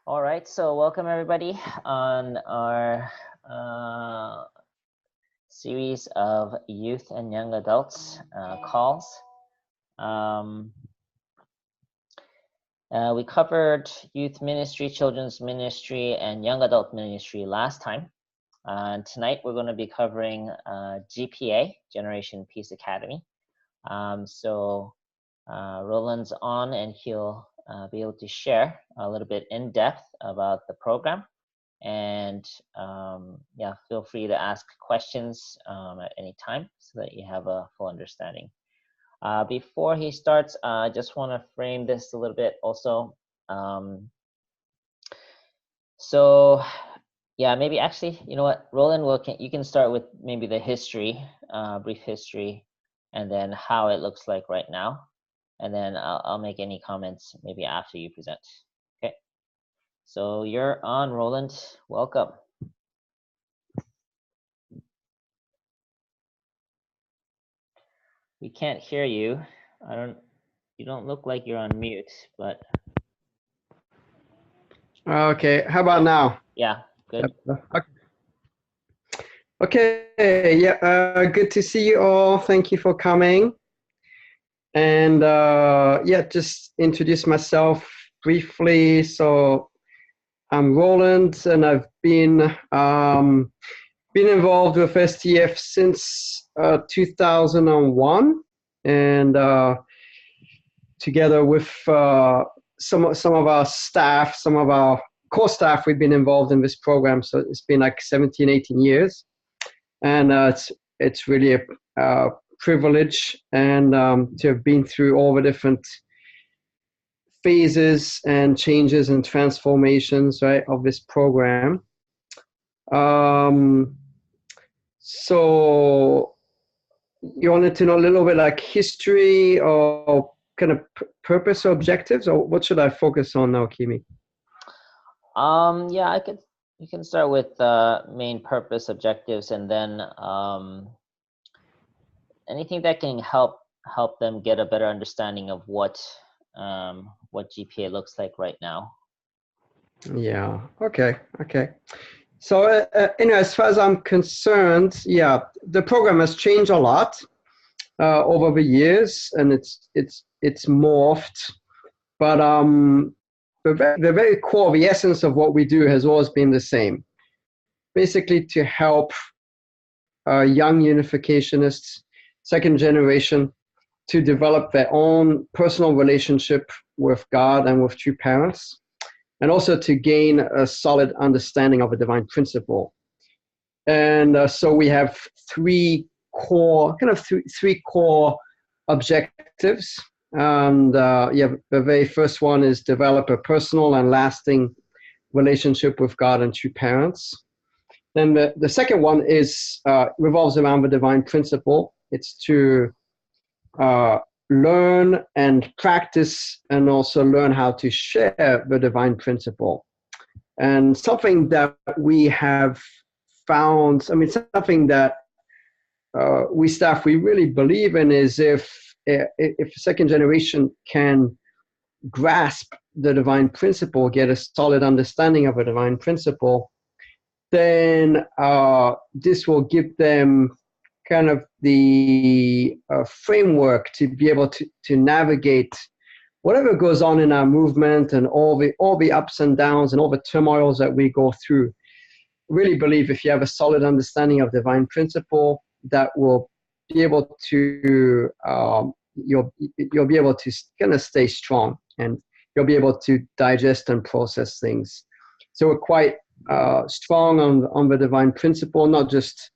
All right, so welcome everybody on our series of youth and young adults calls. We covered youth ministry, children's ministry, and young adult ministry last time. And tonight we're going to be covering GPA, Generation Peace Academy. Roland's on and he'll be able to share a little bit in depth about the program. And yeah, feel free to ask questions at any time so that you have a full understanding. Before he starts, I just want to frame this a little bit also. So yeah, maybe actually, you know what, Roland, you can start with maybe the history, brief history, and then how it looks like right now. And then I'll make any comments maybe after you present. Okay. So you're on, Roland. Welcome. We can't hear you. You don't look like you're on mute, but. Okay, how about now? Yeah, good. Okay, yeah, good to see you all. Thank you for coming. And yeah, just introduce myself briefly. So I'm Roland, and I've been involved with STF since 2001, and together with some of our staff, some of our core staff, we've been involved in this program. So it's been like 17, 18 years. And it's really a privilege and to have been through all the different phases and changes and transformations, right, of this program. So you wanted to know a little bit like history or kind of purpose or objectives, or what should I focus on now, Kimi? Yeah, you can start with main purpose, objectives, and then anything that can help them get a better understanding of what GPA looks like right now. Yeah. Okay. So as far as I'm concerned, yeah, the program has changed a lot over the years, and it's morphed. But the very core, the essence of what we do has always been the same. Basically, to help young unificationists, second generation, to develop their own personal relationship with God and with true parents, and also to gain a solid understanding of a divine principle. And so we have three core objectives. And yeah, the very first one is develop a personal and lasting relationship with God and true parents. Then the second one is revolves around the divine principle. It's to learn and practice, and also learn how to share the divine principle. And something that we have found, something that we really believe in is if second generation can grasp the divine principle, get a solid understanding of a divine principle, then this will give them kind of the framework to be able to navigate whatever goes on in our movement and all the ups and downs and all the turmoils that we go through. Really believe if you have a solid understanding of divine principle, that will be able to you'll be able to kind of stay strong, and you'll be able to digest and process things. So we're quite strong on the divine principle, not just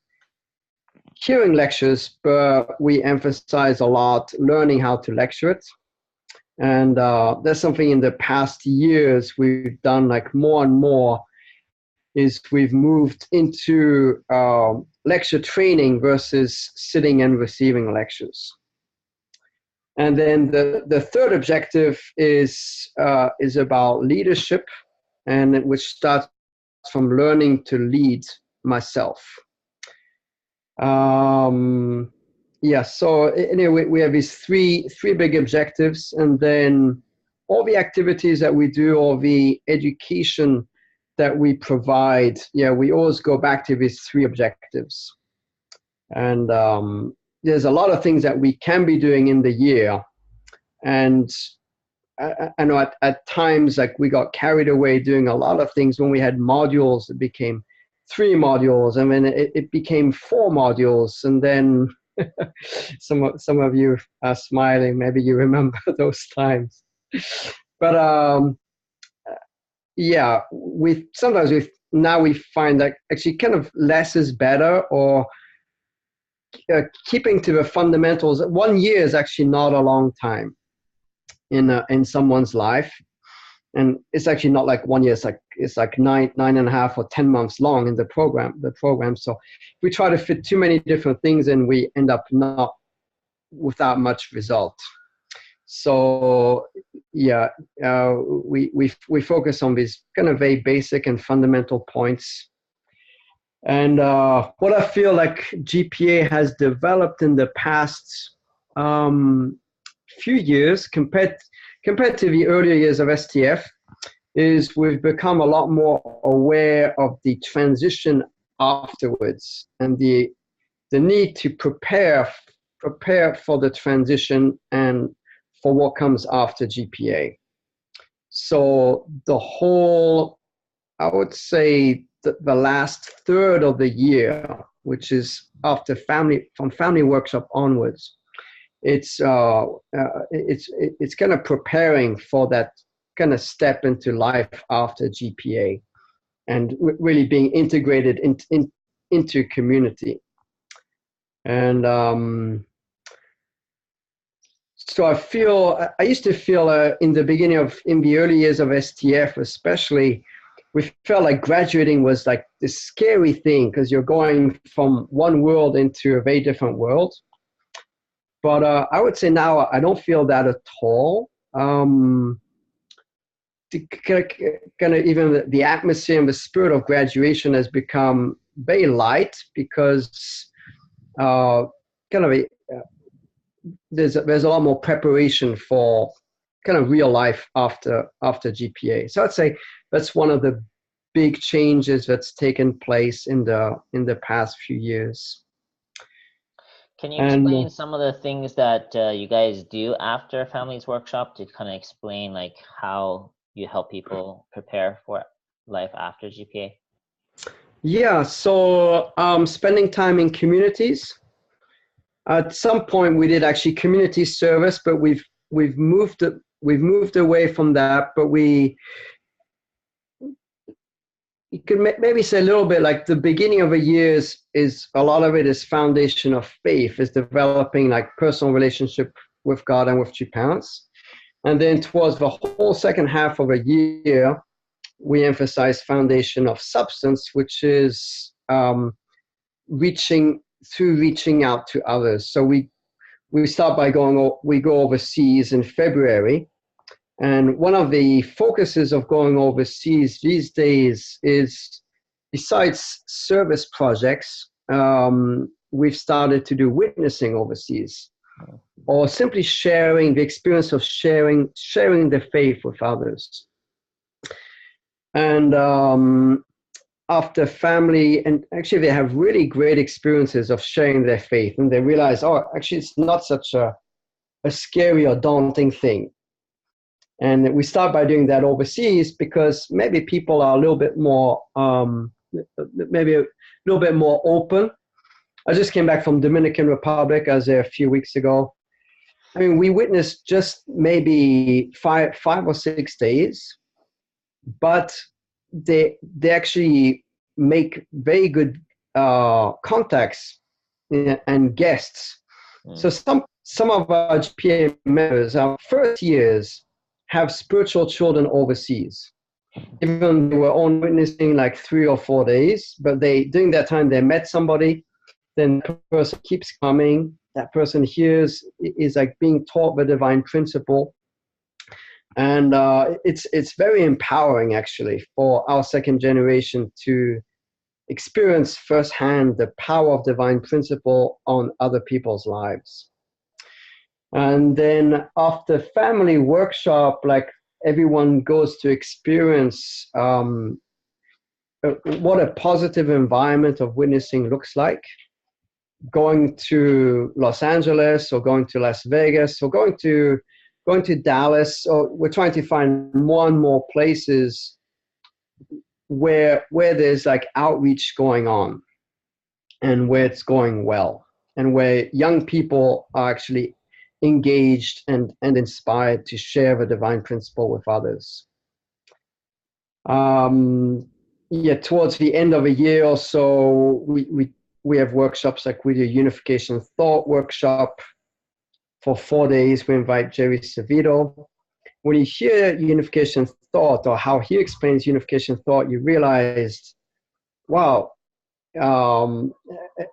hearing lectures, but we emphasize a lot learning how to lecture it. And that's something in the past years we've done like more and more, is we've moved into lecture training versus sitting and receiving lectures. And then the third objective is about leadership, and which starts from learning to lead myself. Yeah, so anyway, we have these three big objectives, and then all the activities that we do, all the education that we provide, yeah, we always go back to these three objectives. And there's a lot of things that we can be doing in the year. And I know at times, like, we got carried away doing a lot of things. When we had modules, it became 3 modules, and then it became 4 modules. And then some of you are smiling. Maybe you remember those times. But yeah, now we find that actually kind of less is better, or keeping to the fundamentals. 1 year is actually not a long time in someone's life, and it's actually not like 1 year. It's like nine and a half or 10 months long in the program. So if we try to fit too many different things in, we end up not without much result. So yeah, we focus on these kind of very basic and fundamental points. And what I feel like GPA has developed in the past few years compared to the earlier years of STF is we've become a lot more aware of the transition afterwards, and the need to prepare for the transition and for what comes after GPA. So the whole, I would say, the last third of the year, which is after from family workshop onwards, it's kind of preparing for that kind of step into life after GPA, and really being integrated into community. And so I used to feel in the early years of STF especially, we felt like graduating was like this scary thing, because you're going from one world into a very different world. But I would say now I don't feel that at all. Kind of even the atmosphere and the spirit of graduation has become very light, because there's a lot more preparation for kind of real life after GPA. So I'd say that's one of the big changes that's taken place in the past few years. Can you explain some of the things that you guys do after Families Workshop to kind of explain like how you help people prepare for life after GPA? Yeah, so spending time in communities. At some point, we did actually community service, but we've moved away from that. But you could maybe say a little bit like the beginning of a year is a lot of it is foundation of faith, is developing like personal relationship with God and with your parents. And then towards the whole second half of a year, we emphasize foundation of substance, which is reaching out to others. So we start by we go overseas in February. And one of the focuses of going overseas these days is, besides service projects, we've started to do witnessing overseas, or simply sharing the experience of sharing the faith with others. And after family, and actually they have really great experiences of sharing their faith, and they realize, oh, actually it's not such a scary or daunting thing. And we start by doing that overseas because maybe people are a little bit more, open. I just came back from Dominican Republic. I was there a few weeks ago. I mean, we witnessed just maybe five or 6 days, but they actually make very good contacts and guests. So some of our GPA members, our first years, have spiritual children overseas. Even they were on witnessing like 3 or 4 days, but during that time they met somebody, then the person keeps coming, that person is like being taught the divine principle. And it's very empowering actually for our second generation to experience firsthand the power of divine principle on other people's lives. And then after family workshop, like everyone goes to experience what a positive environment of witnessing looks like. Going to Los Angeles or going to Las Vegas or going to Dallas, or we're trying to find more and more places where there's like outreach going on and where it's going well and where young people are actually engaged and inspired to share the divine principle with others. Towards the end of a year or so, we have workshops, like we do Unification Thought workshop for 4 days. We invite Jerry Savito. When you hear Unification Thought or how he explains Unification Thought, you realize, wow,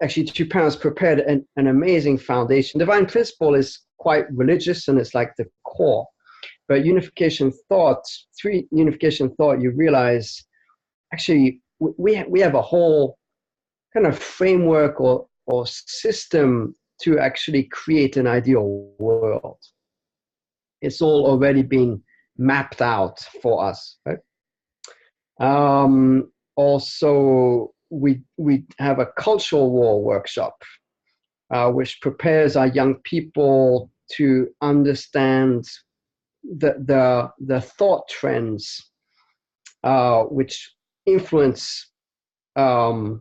actually two parents prepared an amazing foundation. Divine Principle is quite religious and it's like the core. But Unification Thought, through Unification Thought, you realize, actually, we have a whole kind of framework or system to actually create an ideal world. It's all already been mapped out for us, right? Also, we have a cultural war workshop, which prepares our young people to understand the thought trends, which influence when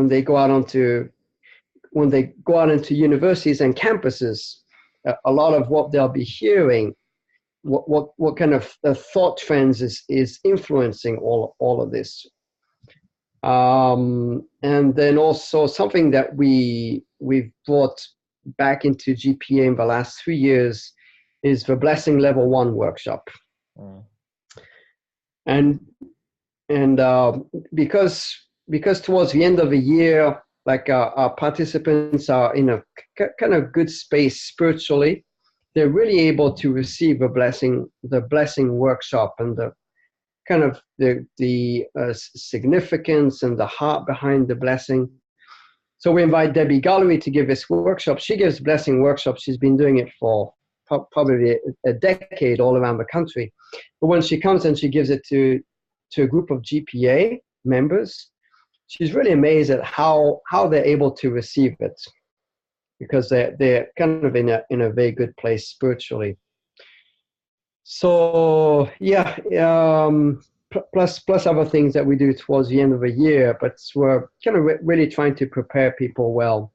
they go out into universities and campuses. A lot of what they'll be hearing, what kind of thought trends is influencing all of this. And then also something that we've brought back into GPA in the last 3 years is the Blessing Level 1 workshop. And because towards the end of the year, like our participants are in a kind of good space spiritually, they're really able to receive the blessing workshop and the kind of the significance and the heart behind the blessing. So we invite Debbie Gallery to give this workshop. She gives blessing workshops. She's been doing it for probably a decade all around the country. But when she comes and she gives it to a group of GPA members, she's really amazed at how they're able to receive it, because they're kind of in a very good place spiritually. So yeah, plus other things that we do towards the end of the year, but we're kind of really trying to prepare people well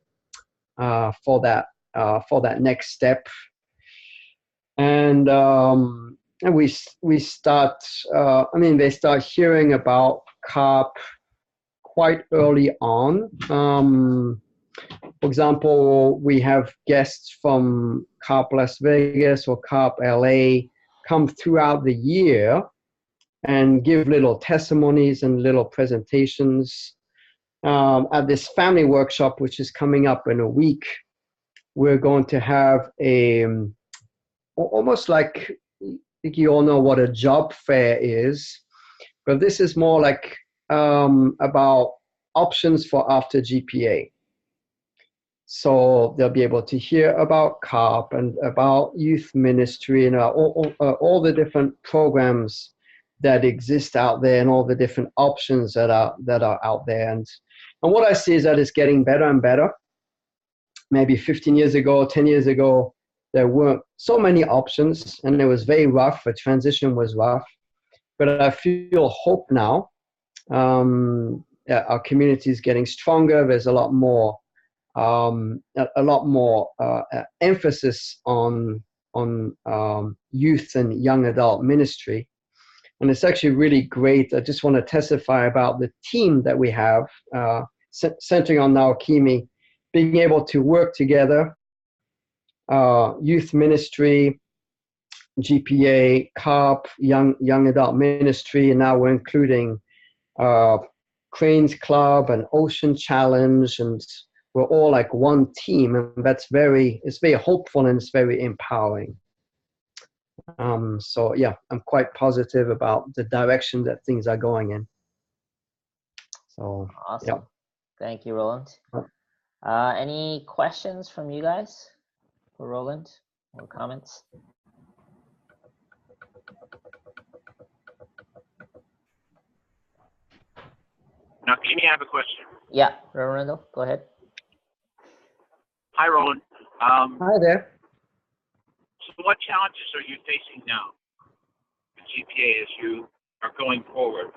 for that next step. And we start. They start hearing about CARP quite early on. For example, we have guests from CARP Las Vegas or CARP LA come throughout the year and give little testimonies and little presentations. At this family workshop, which is coming up in a week, we're going to have almost like, I think you all know what a job fair is, but this is more like about options for after GPA. So they'll be able to hear about CARP and about youth ministry and all the different programs that exist out there and all the different options that are out there. And what I see is that it's getting better and better. Maybe 15 years ago, 10 years ago, there weren't so many options and it was very rough. The transition was rough. But I feel hope now. Our community is getting stronger. There's a lot more emphasis on youth and young adult ministry, and it's actually really great. I just want to testify about the team that we have, centering on Naokimi, being able to work together, youth ministry, GPA, CARP, young adult ministry, and now we're including Cranes Club and Ocean Challenge, and we're all like one team, and it's very hopeful and it's very empowering. So yeah, I'm quite positive about the direction that things are going in. So awesome. Yeah. Thank you, Roland. Any questions from you guys for Roland or comments? Amy, I have a question. Yeah, Rolando, go ahead. Hi, Roland. Hi there. So what challenges are you facing now with GPA as you are going forward?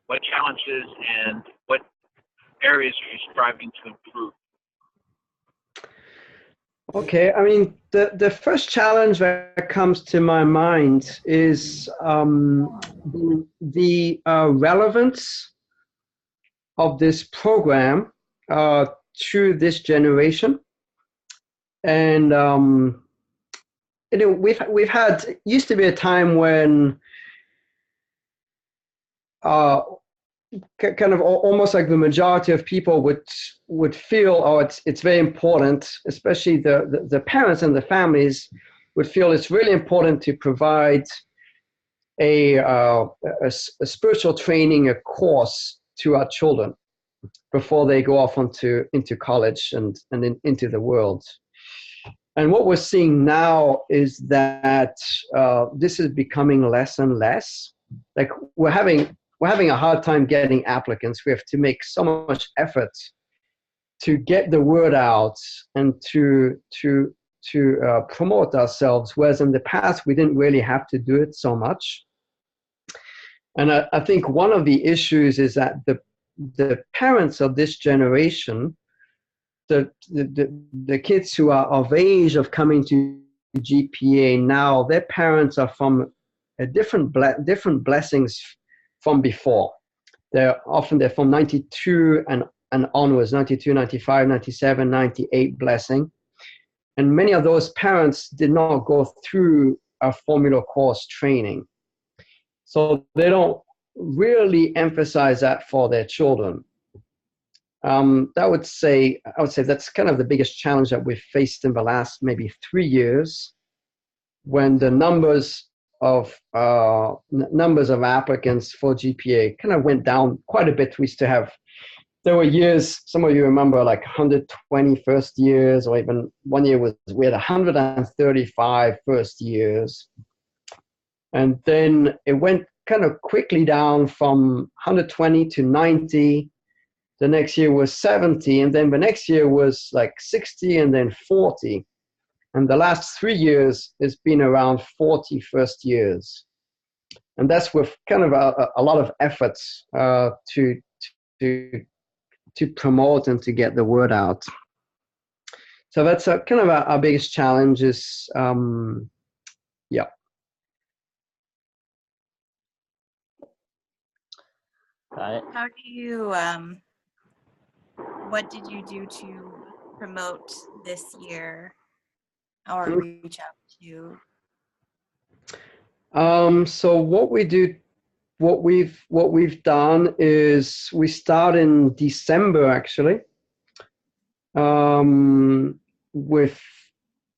What challenges and what areas are you striving to improve? Okay, I mean, the first challenge that comes to my mind is the relevance of this program to this generation. And we've had, used to be a time when kind of almost like the majority of people would feel, oh, it's very important, especially the parents and the families would feel it's really important to provide a spiritual training, a course to our children before they go off into college and into the world. And what we're seeing now is that this is becoming less and less. Like we're having a hard time getting applicants. We have to make so much effort to get the word out and to promote ourselves, whereas in the past we didn't really have to do it so much. And I think one of the issues is that the parents of this generation, the kids who are of age of coming to GPA now, their parents are from a different blessings from before. They're from 92 and onwards, 92, 95, 97, 98 blessing. And many of those parents did not go through a formula course training. So they don't really emphasize that for their children. I would say that's kind of the biggest challenge that we've faced in the last maybe 3 years, when the numbers of applicants for GPA kind of went down quite a bit. We used to have, there were years, some of you remember, like 120 first years, or even one year we had 135 first years. And then it went kind of quickly down from 120 to 90. The next year was 70, and then the next year was like 60, and then 40. And the last 3 years has been around 40 first years. And that's with kind of a lot of efforts to promote and to get the word out. So that's kind of our biggest challenge is, yeah. Got it. How do you, what did you do to promote this year or reach out to? So what we've done is we start in December actually, with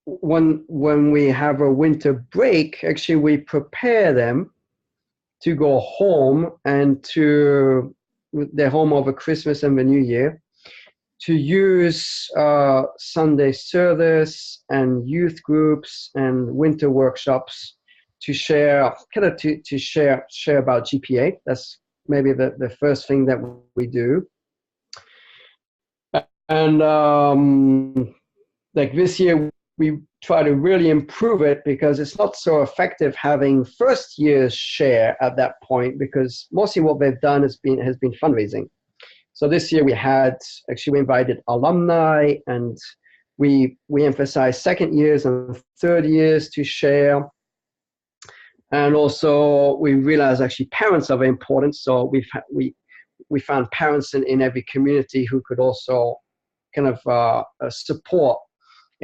when we have a winter break. Actually, we prepare them to go home and to their home over Christmas and the New Year, to use Sunday service and youth groups and winter workshops to share, kind of to share about GPA. That's maybe the first thing that we do. And like this year, we try to really improve it, because it's not so effective having first years share at that point, because mostly what they've done has been fundraising. So this year we invited alumni, and we emphasized second years and third years to share. And also we realized actually parents are very important. So we found parents in every community who could also kind of support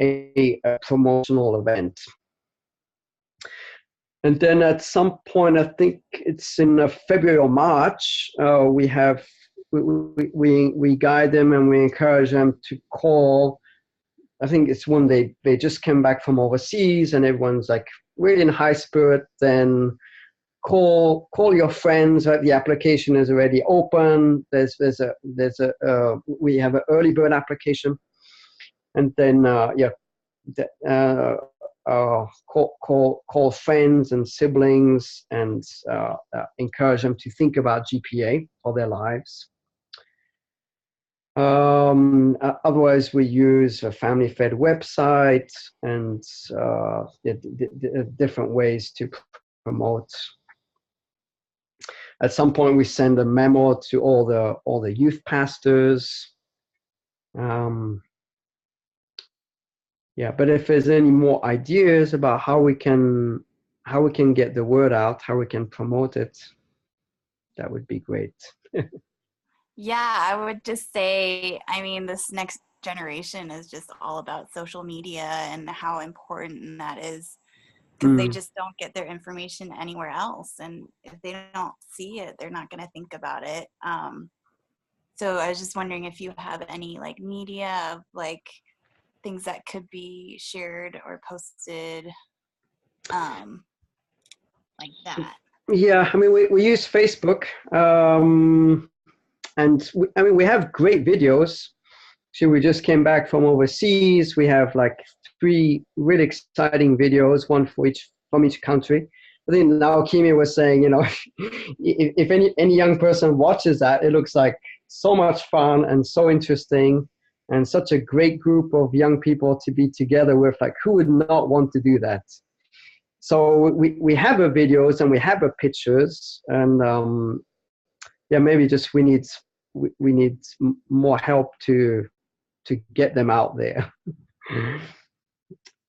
a promotional event. And then at some point, I think it's in February or March, we guide them and we encourage them to call. I think it's when they just came back from overseas and everyone's like really in high spirit. Then call your friends. Right? The application is already open. We have an early bird application, and then call friends and siblings and encourage them to think about GPA for their lives. Otherwise, we use a family-fed website and different ways to promote. At some point, we send a memo to all the youth pastors. Yeah, but if there's any more ideas about how we can get the word out, how we can promote it, that would be great. Yeah, I would just say, I mean, this next generation is just all about social media and how important that is, because they just don't get their information anywhere else. And if they don't see it, they're not going to think about it. So I was just wondering if you have any like media of like things that could be shared or posted like that. Yeah, I mean, we use Facebook, and we have great videos. So we just came back from overseas. We have like 3 really exciting videos, one from each country. I think now Kimi was saying, if any young person watches that, it looks like so much fun and so interesting and such a great group of young people to be together with. Like, who would not want to do that? So we have the videos and we have the pictures, and maybe just we need more help to get them out there.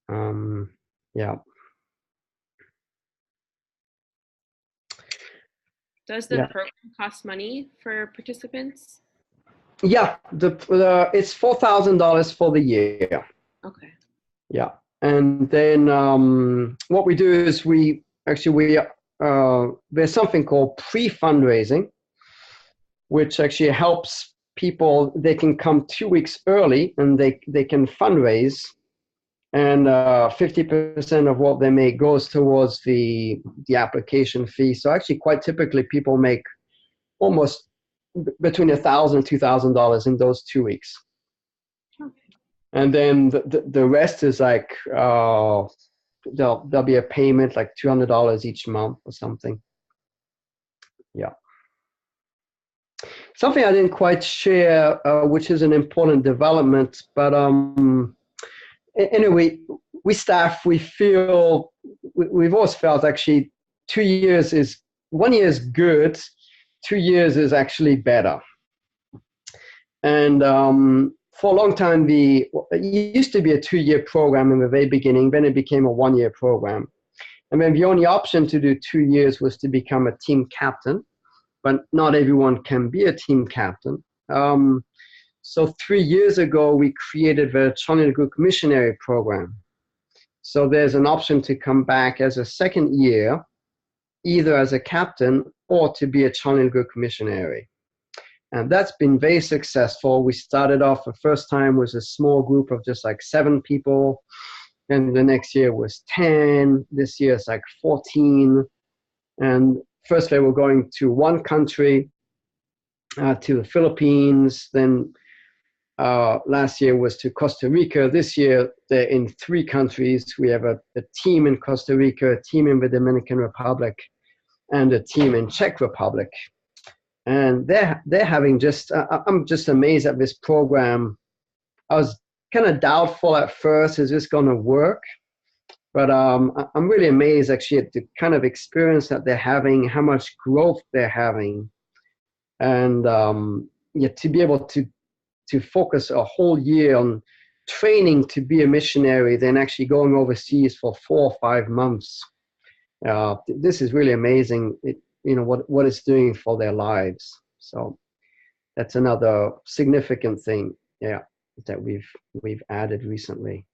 Yeah. Does the program cost money for participants? Yeah, it's $4,000 for the year. Okay. Yeah, and then what we do is there's something called pre-fundraising, which actually helps people. They can come 2 weeks early and they can fundraise, and 50% of what they make goes towards the application fee. So actually, quite typically, people make almost between $1,000 and $2,000 in those 2 weeks. Okay. And then the rest is like there'll be a payment like $200 each month or something. Yeah. Something I didn't quite share, which is an important development, but anyway, we've always felt actually 2 years is 1 year is good, 2 years is actually better. And for a long time, it used to be a 2-year program in the very beginning, then it became a 1-year program. And then the only option to do 2 years was to become a team captain, but not everyone can be a team captain. So 3 years ago, we created the Chonilguk missionary program. So there's an option to come back as a second year, either as a captain or to be a Chonilguk missionary. And that's been very successful. We started off the first time was a small group of just like 7 people. And the next year was 10. This year it's like 14. And first they were going to one country, to the Philippines. Then last year was to Costa Rica. This year they're in 3 countries. We have a team in Costa Rica, a team in the Dominican Republic, and a team in Czech Republic. And they're having just, I'm just amazed at this program. I was kind of doubtful at first, is this going to work? But I'm really amazed actually at the kind of experience that they're having, how much growth they're having. And to be able to focus a whole year on training to be a missionary, then actually going overseas for 4 or 5 months. This is really amazing. What it's doing for their lives. So that's another significant thing, that we've added recently.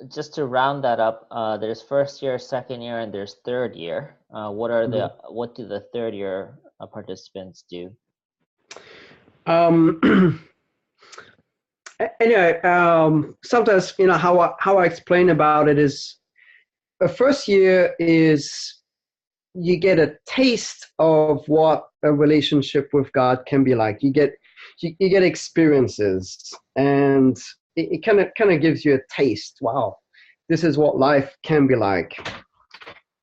Just to round that up, there's first year, second year, and there's third year. What do the third year participants do? Anyway, sometimes how I explain about it is, the first year is you get a taste of what a relationship with God can be like. You get experiences, and it kind of gives you a taste. Wow, this is what life can be like.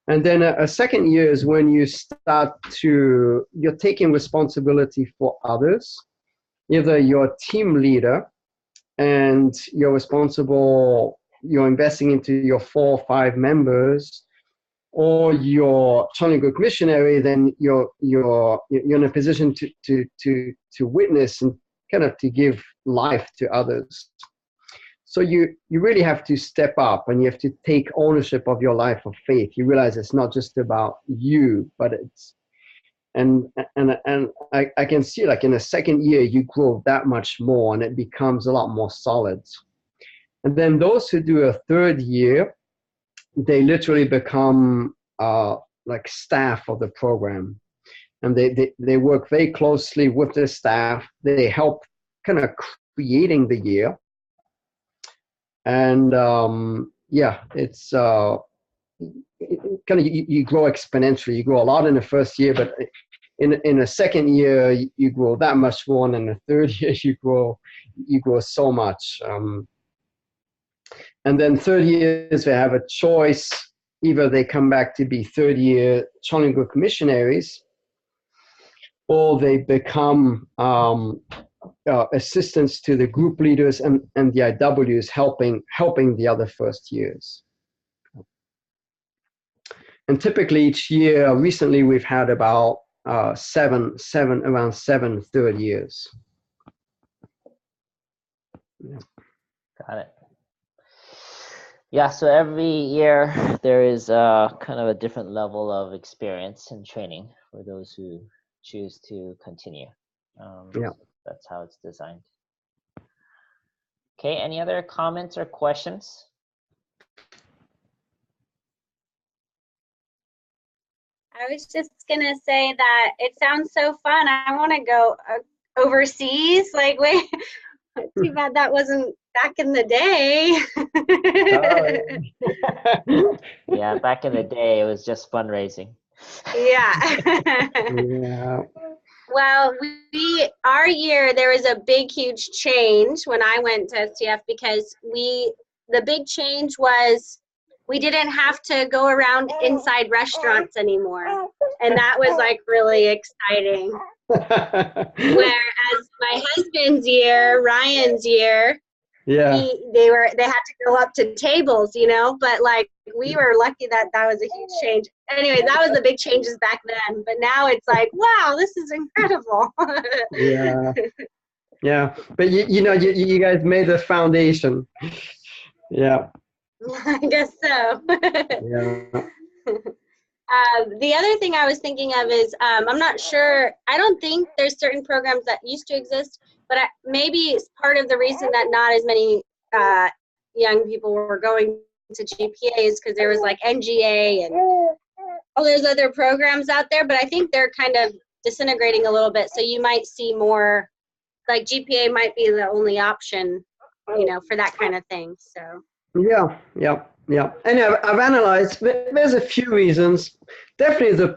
And then a second year is when you start to, you're taking responsibility for others. Either you're a team leader and you're responsible, you're investing into your 4 or 5 members, or you're Charlie Group missionary, then you're in a position to witness and kind of to give life to others. So you really have to step up and you have to take ownership of your life of faith. You realize it's not just about you, but it's, and I can see, like, in the second year, you grow that much more and it becomes a lot more solid. And then those who do a third year, they literally become like staff of the program. And they work very closely with the staff. They help kind of creating the year. And yeah, it's kind of, you grow exponentially. You grow a lot in the first year, but in the second year, you grow that much more. And in the third year, you grow so much. And then third years, they have a choice. Either they come back to be third-year Charlie Group missionaries, or they become assistants to the group leaders and the IWs, helping the other first years. And typically each year, recently we've had about around seven third years. Yeah. Got it. Yeah, so every year there is kind of a different level of experience and training for those who choose to continue. Yeah. So that's how it's designed. Okay, any other comments or questions? I was just gonna say that it sounds so fun. I want to go overseas. Like, wait, too bad that wasn't back in the day. Yeah, back in the day, it was just fundraising. Yeah. Yeah. Well, our year, there was a big, huge change when I went to STF, because the big change was we didn't have to go around inside restaurants anymore. And that was like really exciting. Whereas my husband's year, Ryan's year, Yeah. they had to go up to tables, but like we were lucky that was a huge change. Anyway, that was the big changes back then, but now it's like, wow, this is incredible. Yeah. Yeah. But you guys made the foundation. Yeah. I guess so. Yeah. The other thing I was thinking of is, I'm not sure, I don't think there's certain programs that used to exist, but maybe it's part of the reason that not as many young people were going to GPA is because there was like NGA and all those other programs out there, but I think they're kind of disintegrating a little bit. So you might see more, like GPA might be the only option, for that kind of thing. So. Yeah. And I've analyzed, there's a few reasons. Definitely the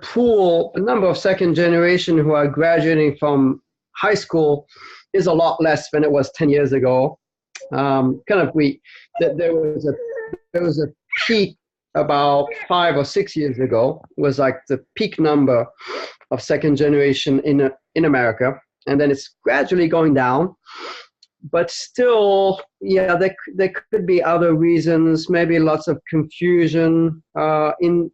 number of second generation who are graduating from high school is a lot less than it was 10 years ago. There was a peak about 5 or 6 years ago, was like the peak number of second generation in America. And then it's gradually going down. But still, yeah, there could be other reasons. Maybe lots of confusion in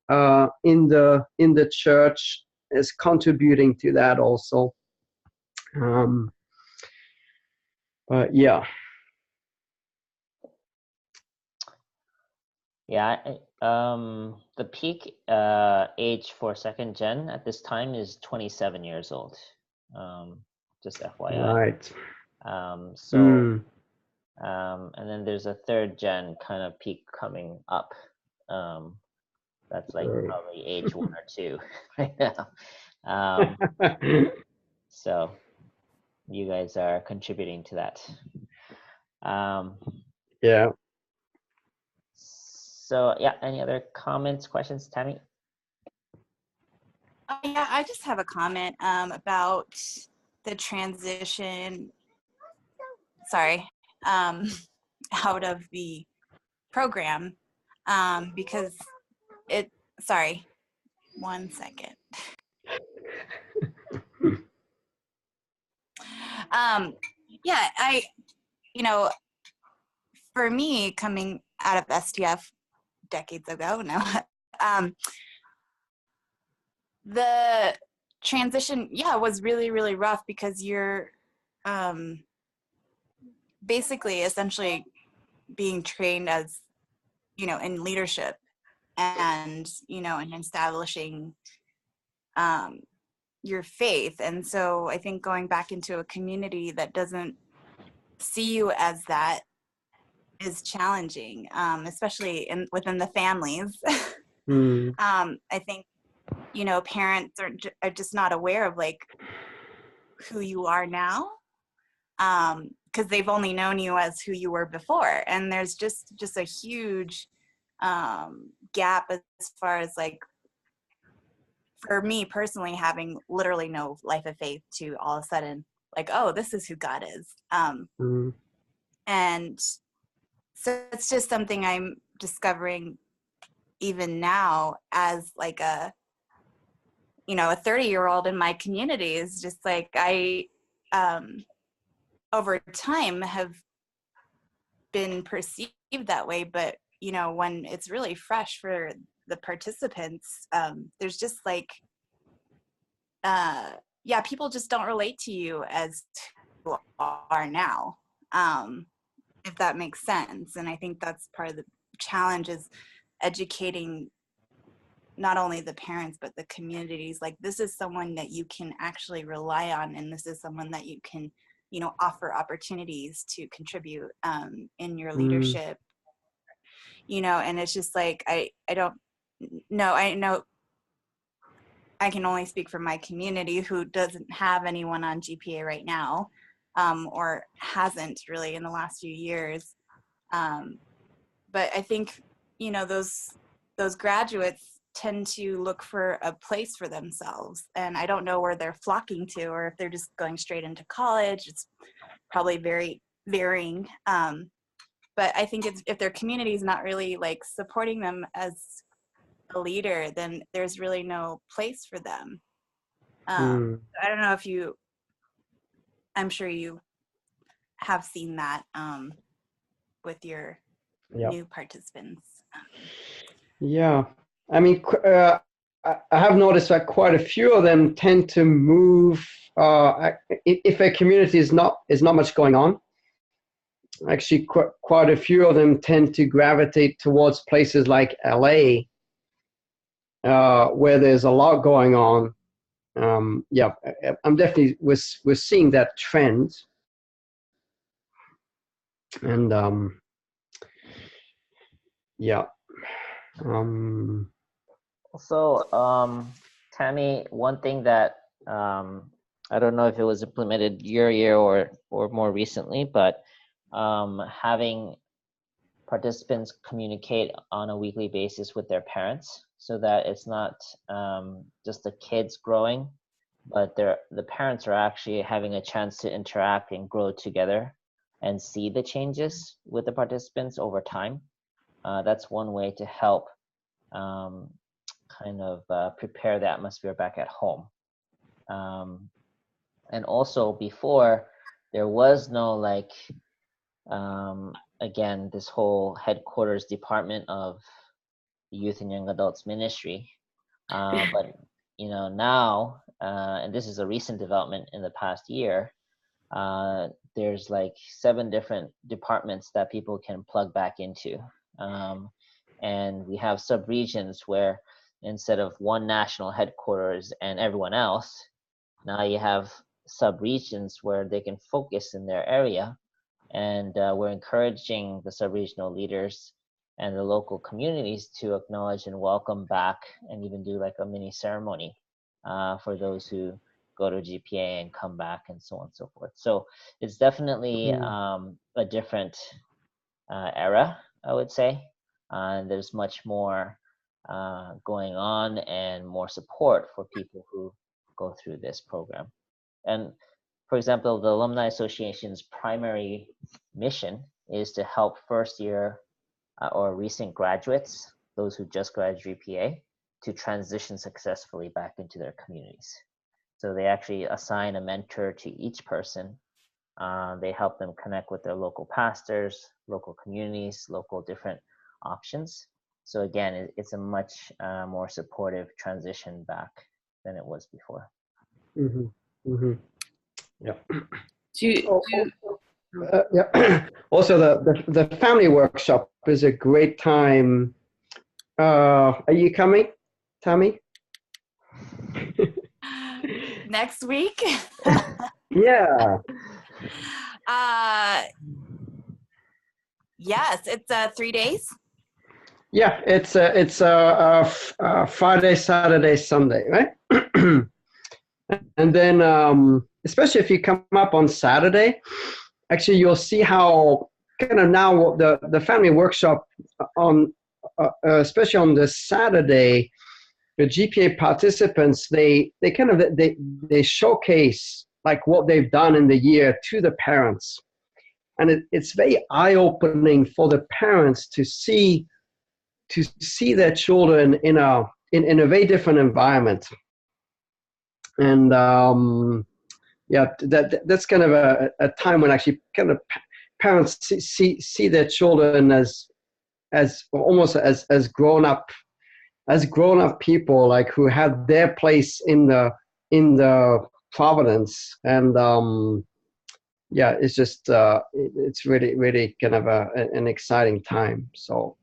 the church is contributing to that also. But yeah. Yeah, the peak age for second gen at this time is 27 years old. Just FYI. Right. And then there's a third gen kind of peak coming up. That's like probably age 1 or 2 right now. So you guys are contributing to that. Yeah. So yeah, any other comments, questions, Tammy? Yeah, I just have a comment about the transition. Sorry, out of the program, because sorry, 1 second. Yeah, for me, coming out of STF decades ago now, the transition, was really, really rough because you're basically essentially being trained as, in leadership and, in establishing your faith. And so I think going back into a community that doesn't see you as that is challenging, especially within the families. I think, parents are just not aware of like who you are now, because they've only known you as who you were before. And there's just a huge gap as far as like, for me personally, having literally no life of faith to all of a sudden like, oh, this is who God is. And so it's just something I'm discovering even now as like a 30-year-old in my community. Is just like I over time have been perceived that way, but when it's really fresh for the participants, there's just like people just don't relate to you as who are now, if that makes sense. And I think that's part of the challenge, is educating not only the parents but the communities. Like, this is someone that you can actually rely on, and this is someone that you can offer opportunities to contribute in your leadership, and it's just like I don't know. I know I can only speak for my community, who doesn't have anyone on GPA right now, or hasn't really in the last few years. But I think, those graduates tend to look for a place for themselves. And I don't know where they're flocking to, or if they're just going straight into college. It's probably very varying. But I think if their community is not really like supporting them as a leader, then there's really no place for them. I don't know if I'm sure you have seen that with your new participants. Yeah, I mean, I have noticed that quite a few of them tend to move if a community is not much going on. Actually, quite a few of them tend to gravitate towards places like LA, where there's a lot going on. I'm definitely we're seeing that trend, and So, Tammy, one thing that I don't know if it was implemented your year or more recently, but having participants communicate on a weekly basis with their parents, so that it's not just the kids growing, but the parents are actually having a chance to interact and grow together and see the changes with the participants over time. That's one way to help kind of prepare the atmosphere back at home. And also, before, there was no like again, this whole headquarters department of the Youth and Young Adults Ministry. But now, and this is a recent development in the past year, there's like 7 different departments that people can plug back into. And we have sub-regions where instead of one national headquarters and everyone else, now you have sub-regions where they can focus in their area. And we're encouraging the sub-regional leaders and the local communities to acknowledge and welcome back, and even do like a mini ceremony for those who go to GPA and come back, and so on and so forth. So it's definitely a different era, I would say. And there's much more going on, and more support for people who go through this program. And for example, the Alumni Association's primary mission is to help first year or recent graduates, those who just graduated GPA, to transition successfully back into their communities. So they actually assign a mentor to each person. They help them connect with their local pastors, local communities, local different options. So again, it's a much more supportive transition back than it was before. Mm-hmm. Mm-hmm. Yeah. Yeah. Also, the family workshop is a great time. Are you coming, Tammy? Next week? Yeah. Yes, it's 3 days. Yeah, it's Friday, Saturday, Sunday, right? And then, especially if you come up on Saturday, actually you'll see how kind of now the family workshop on, especially on the Saturday, the GPA participants, they showcase like what they've done in the year to the parents. And it's very eye-opening for the parents to see their children in a very different environment. And yeah, that's kind of a time when actually kind of parents see their children as almost as grown up people, like who have their place in the providence. And yeah, it's just it's really kind of an exciting time. So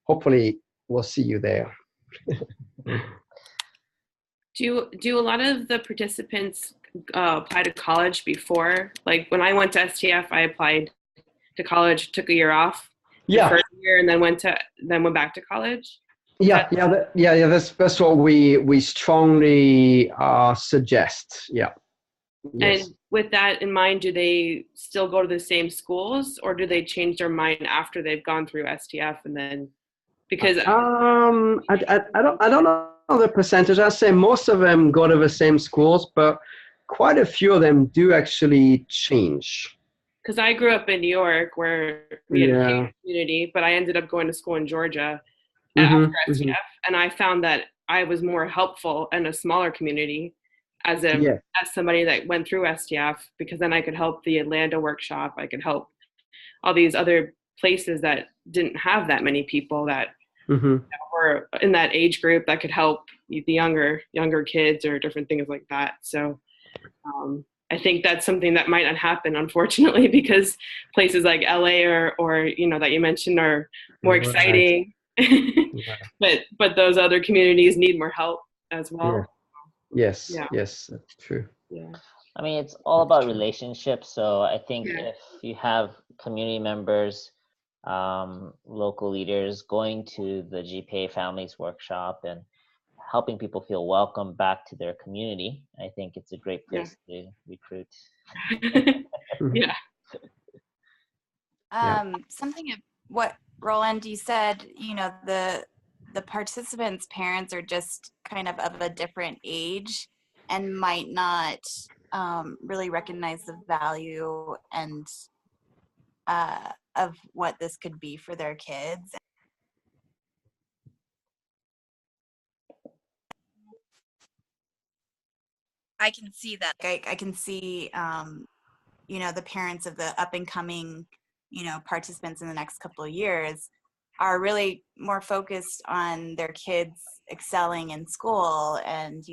hopefully we'll see you there. Do a lot of the participants apply to college before? Like when I went to STF, I applied to college, took a year off, Yeah. first year, and then went back to college. Yeah. That's what we strongly suggest. Yeah. Yes. And with that in mind, do they still go to the same schools, or do they change their mind after they've gone through STF and then? Because I don't know the percentage. I'd say most of them go to the same schools, but quite a few of them do actually change. Because I grew up in New York, where we had a huge community, but I ended up going to school in Georgia after STF, and I found that I was more helpful in a smaller community as somebody that went through STF, because then I could help the Atlanta workshop. I could help all these other places that didn't have that many people that were in that age group that could help the younger kids or different things like that. So I think that's something that might not happen, unfortunately, because places like LA or that you mentioned are more exciting. But those other communities need more help as well. Yes, that's true. Yeah. I mean, it's all about relationships. So I think if you have community members, local leaders going to the GPA Families Workshop and helping people feel welcome back to their community, I think it's a great place to recruit. Yeah. Something of what Roland, you said, the participants' parents are just kind of a different age and might not really recognize the value and of what this could be for their kids. I can see that. I can see, the parents of the up and coming, participants in the next couple of years are really more focused on their kids excelling in school and,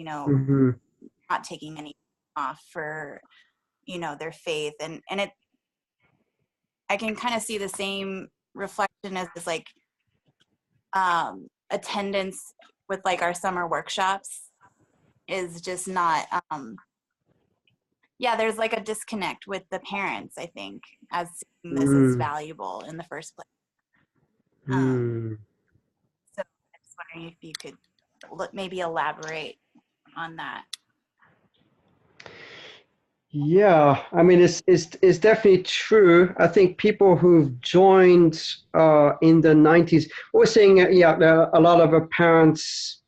not taking any off for, their faith. And I can kind of see the same reflection as like attendance with like our summer workshops is just not, there's like a disconnect with the parents, I think, as seeing this is valuable in the first place. So I'm just wondering if you could maybe elaborate on that. Yeah, I mean, it's definitely true. I think people who've joined in the 90s, we're seeing, a lot of our parents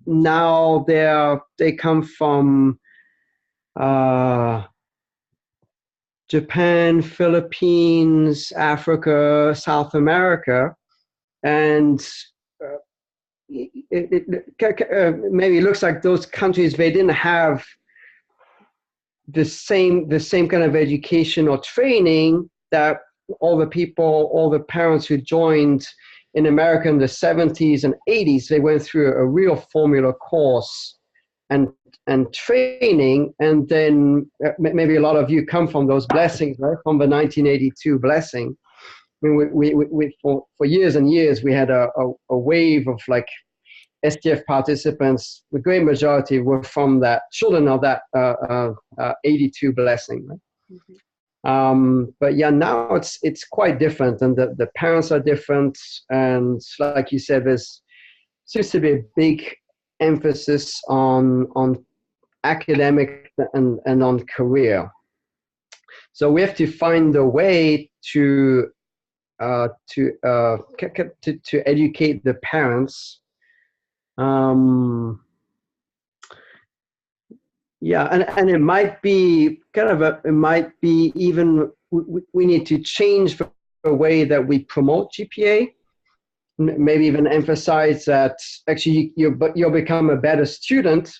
now, they come from Japan, Philippines, Africa, South America, and maybe it looks like those countries, they didn't have the same kind of education or training that all the parents who joined in America in the 70s and 80s, they went through a real formula course and training, and then maybe a lot of you come from those blessings, right? From the 1982 blessing. I mean, we for years and years, we had a wave of like STF participants. The great majority were from that, children of that 82 blessing. Right? Mm-hmm. But yeah, now it's quite different, and the parents are different, and like you said, there's seems to be a big emphasis on academic and on career. So we have to find a way to educate the parents. Yeah, and it might be it might be even we need to change the way that we promote GPA. Maybe even emphasize that actually you'll become a better student.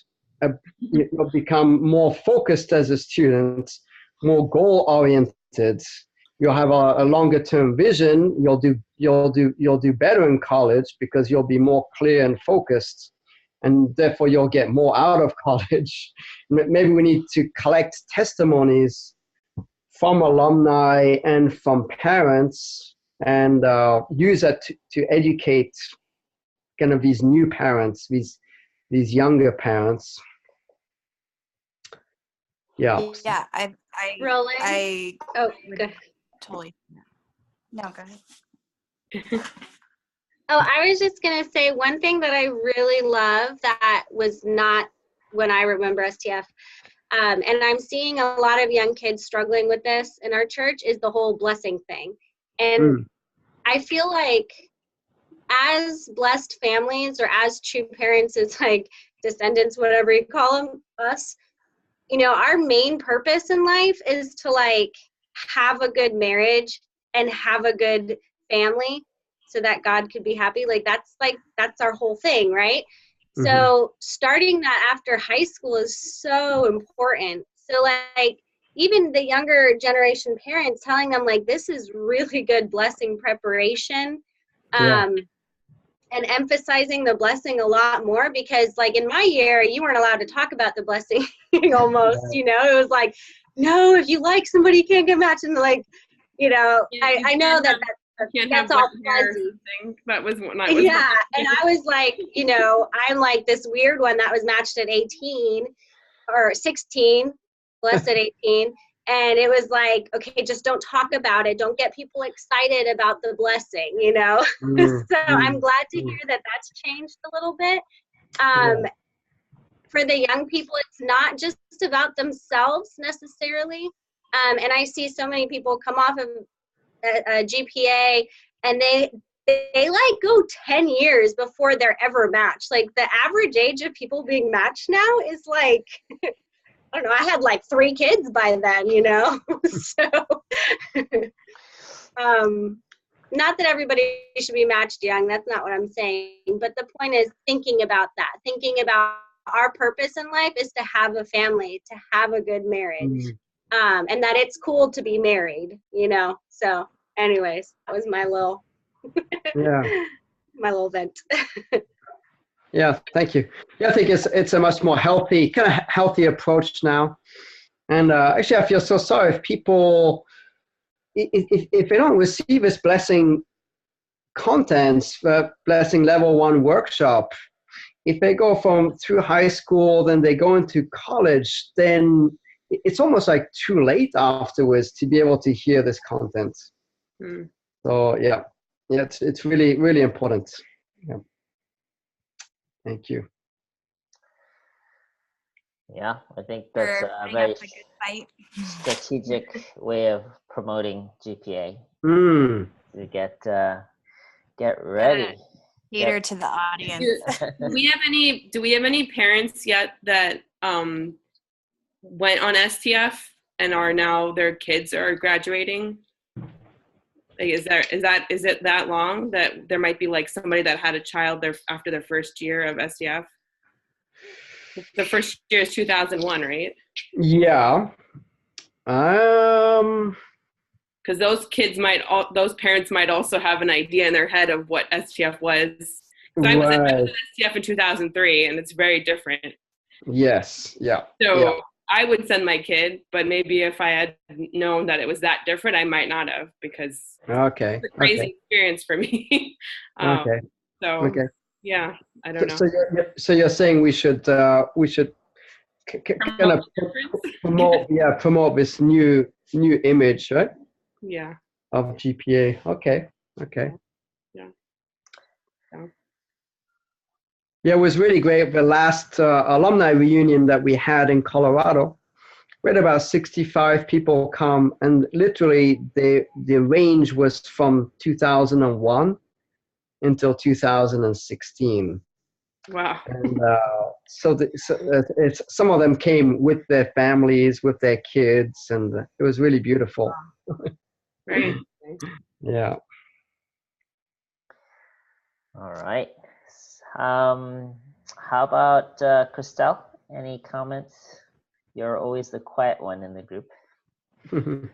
You'll become more focused as a student, more goal oriented. You'll have a longer term vision. You'll do better in college because you'll be more clear and focused, and therefore you'll get more out of college. Maybe we need to collect testimonies from alumni and from parents, and use that to educate kind of these new parents, these younger parents. Yeah. Yeah, Roland? Oh, go ahead. Totally. No, go ahead. Oh, I was just going to say one thing that I really love that was not when I remember STF, and I'm seeing a lot of young kids struggling with this in our church, is the whole blessing thing. And I feel like as blessed families, or as true parents, it's like descendants, whatever you call them, us, you know, our main purpose in life is to like have a good marriage and have a good family so that God could be happy. That's our whole thing, right? Mm-hmm. So starting that after high school is so important. So like even the younger generation parents, telling them like, this is really good blessing preparation. And emphasizing the blessing a lot more, because like in my year, you weren't allowed to talk about the blessing almost, you know, it was like, no, if you like somebody, you can't get matched. And like, you know, I know that's all fuzzy. That was one. Yeah. And I was like, you know, I'm like this weird one that was matched at 18 or 16, blessed at 18. And it was like, okay, just don't talk about it. Don't get people excited about the blessing, you know? So I'm glad to hear that that's changed a little bit. For the young people, it's not just about themselves necessarily. And I see so many people come off of a GPA and they like go 10 years before they're ever matched. Like the average age of people being matched now is like, I don't know, I had like 3 kids by then, you know? So, not that everybody should be matched young, that's not what I'm saying, but the point is thinking about that, thinking about our purpose in life is to have a family, to have a good marriage, and that it's cool to be married, you know? So anyways, that was my little, my little vent. Yeah, thank you. Yeah, I think it's a much more healthy approach now. And actually, I feel so sorry if people, if they don't receive this blessing contents, blessing level 1 workshop, if they go through high school, then they go into college, then it's almost like too late afterwards to be able to hear this content. So yeah, it's really, really important. Yeah. Thank you. Yeah, I think that's a very strategic way of promoting GPA. To get ready. Cater to the audience. Do we have any parents yet that went on STF and are now their kids are graduating? Like, is it that long that there might be like somebody that had a child there after their first year of SDF? The first year is 2001, right? Yeah. Because those parents might also have an idea in their head of what STF was. So I was in STF in 2003, and it's very different. Yes. Yeah. So yeah. I would send my kid, but maybe if I had known that it was that different, I might not have, because it's a crazy experience for me. So yeah, I don't know. So you're saying we should kind of promote this new image, right? Yeah. Of GPA. Okay. Yeah. Yeah, it was really great. The last alumni reunion that we had in Colorado, we had about 65 people come, and literally the range was from 2001 until 2016. Wow. And so some of them came with their families, with their kids, and it was really beautiful. Right. Yeah. All right. How about Christelle? Any comments? You're always the quiet one in the group. I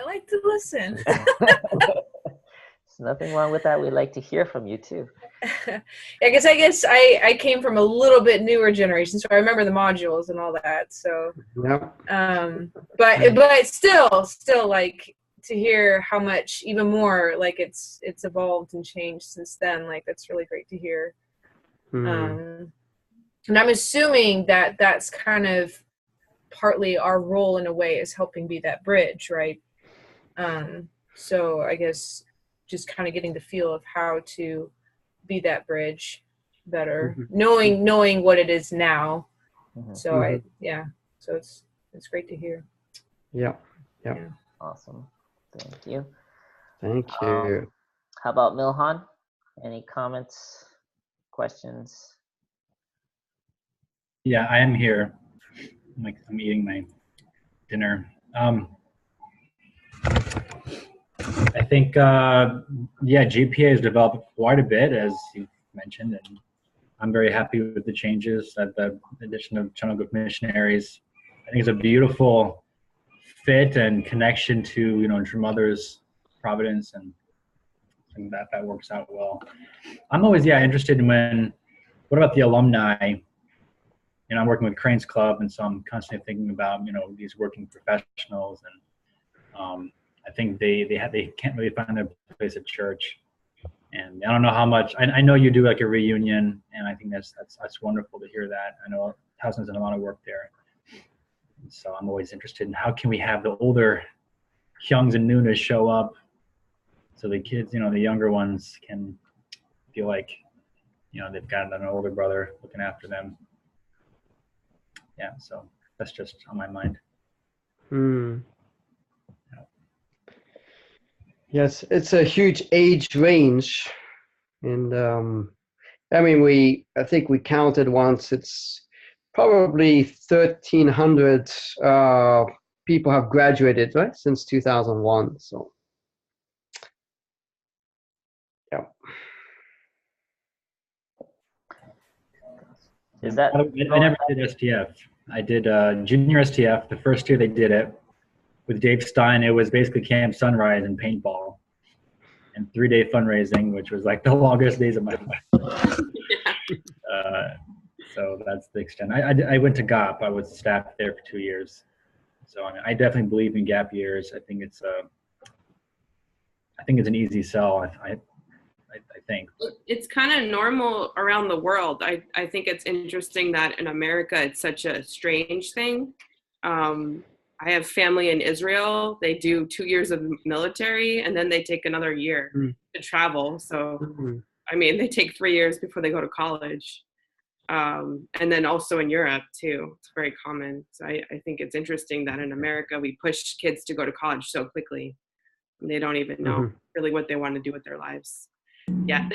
like to listen. There's nothing wrong with that. We like to hear from you too. I guess I came from a little bit newer generation, so I remember the modules and all that. So yeah. But still like to hear how much even more like it's evolved and changed since then. Like that's really great to hear. And I'm assuming that that's kind of partly our role in a way is helping be that bridge, right? So I guess just kind of getting the feel of how to be that bridge better, knowing what it is now. So so it's great to hear. Yeah. Awesome. Thank you. Thank you. How about Milhan? Any comments, questions? Yeah, I am here. I'm eating my dinner. I think, GPA has developed quite a bit, as you mentioned, and I'm very happy with the changes, the addition of Chinaguk missionaries. I think it's a beautiful fit and connection to, True Mother's Providence, and that works out well. I'm always, interested in what about the alumni? I'm working with Cranes Club, and so I'm constantly thinking about, these working professionals, and I think they can't really find their place at church. And I don't know how much, I know you do like a reunion, and I think that's wonderful to hear that. I know Towson's done a lot of work there. And so I'm always interested in how can we have the older Hyungs and Nunas show up so the kids, the younger ones can feel like, they've got an older brother looking after them. Yeah, so that's just on my mind. Yes, it's a huge age range, and I think we counted once. It's probably 1,300 people have graduated, right, since 2001. So, yeah. Is that? I never did STF. I did junior STF. The first year they did it with Dave Stein. It was basically Camp Sunrise and paintball and 3-day fundraising, which was like the longest days of my life. So that's the extent. I went to GOP. I was staff there for 2 years. So I definitely believe in gap years. I think it's an easy sell. I think. It's kind of normal around the world. I think it's interesting that in America it's such a strange thing. I have family in Israel. They do 2 years of military and then they take another year to travel. So, they take 3 years before they go to college. And then also in Europe too, it's very common. So I think it's interesting that in America we push kids to go to college so quickly. And they don't even know really what they want to do with their lives yet.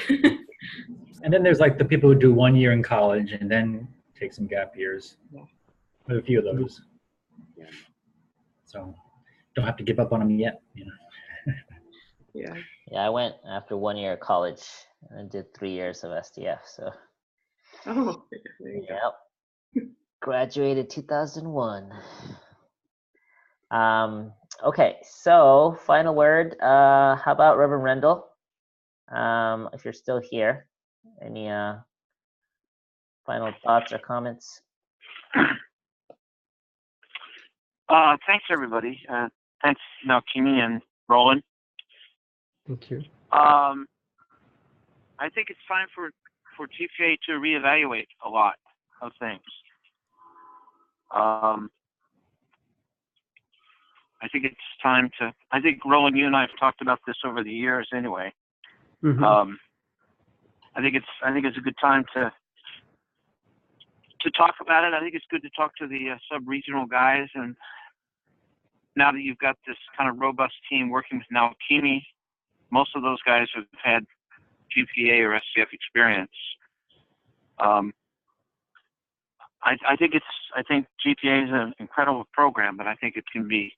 And then there's like the people who do 1 year in college and then take some gap years. There's a few of those. So don't have to give up on them yet. Yeah. Yeah, I went after 1 year of college and did 3 years of SDF. So Oh, there you go. yep, graduated 2001. Okay, so final word. How about Reverend Rendell? If you're still here, any final thoughts or comments? Thanks, everybody. Thanks, Kimi and Roland. Thank you. I think it's time for GPA to reevaluate a lot of things. I think it's time to. I think Roland, you and I have talked about this over the years, anyway. Mm-hmm. I think it's a good time to talk about it. I think it's good to talk to the sub-regional guys, and now that you've got this kind of robust team working with now Kimi, most of those guys have had GPA or SCF experience. I think GPA is an incredible program, but I think it can be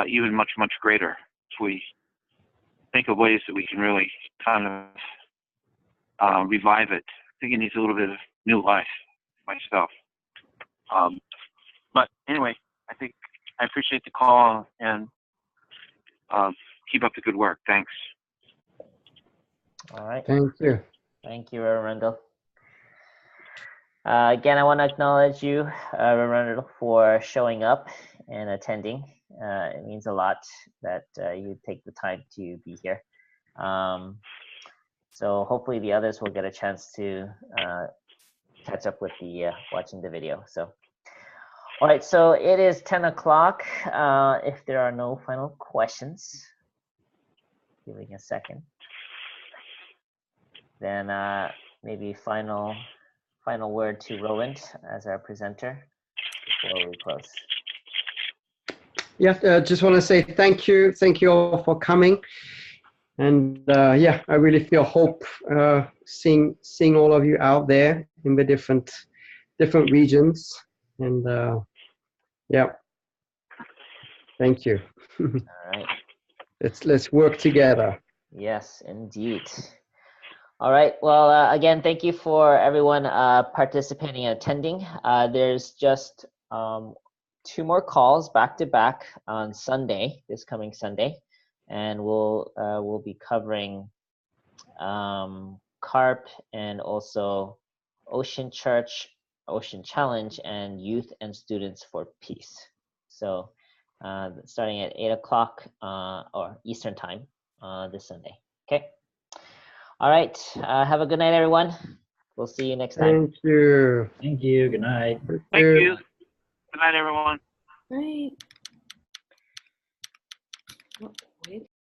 even much, much greater if we think of ways that we can really kind of revive it. I think it needs a little bit of new life myself. But anyway, I appreciate the call, and keep up the good work. Thanks. All right. Thank you. Thank you, Reverend Rendell. Again, I want to acknowledge you, Reverend Rendell, for showing up and attending. It means a lot that you take the time to be here. So hopefully the others will get a chance to catch up with the watching the video. So, all right. So it is 10 o'clock. If there are no final questions, giving a second, then maybe final word to Roland as our presenter before we close. Yeah, just want to say thank you all for coming, and yeah, I really feel hope seeing all of you out there in the different regions, and yeah, thank you. All right. Let's work together. Yes, indeed. All right. Well, again, thank you for everyone participating and attending. There's just 2 more calls back to back on Sunday, this coming Sunday, and we'll be covering CARP and also Ocean Church, Ocean Challenge, and Youth and Students for Peace. So starting at 8 o'clock or Eastern time this Sunday. Okay. All right. Have a good night, everyone. We'll see you next time. Thank you. Thank you. Good night. Thank you. Good night, everyone. Right.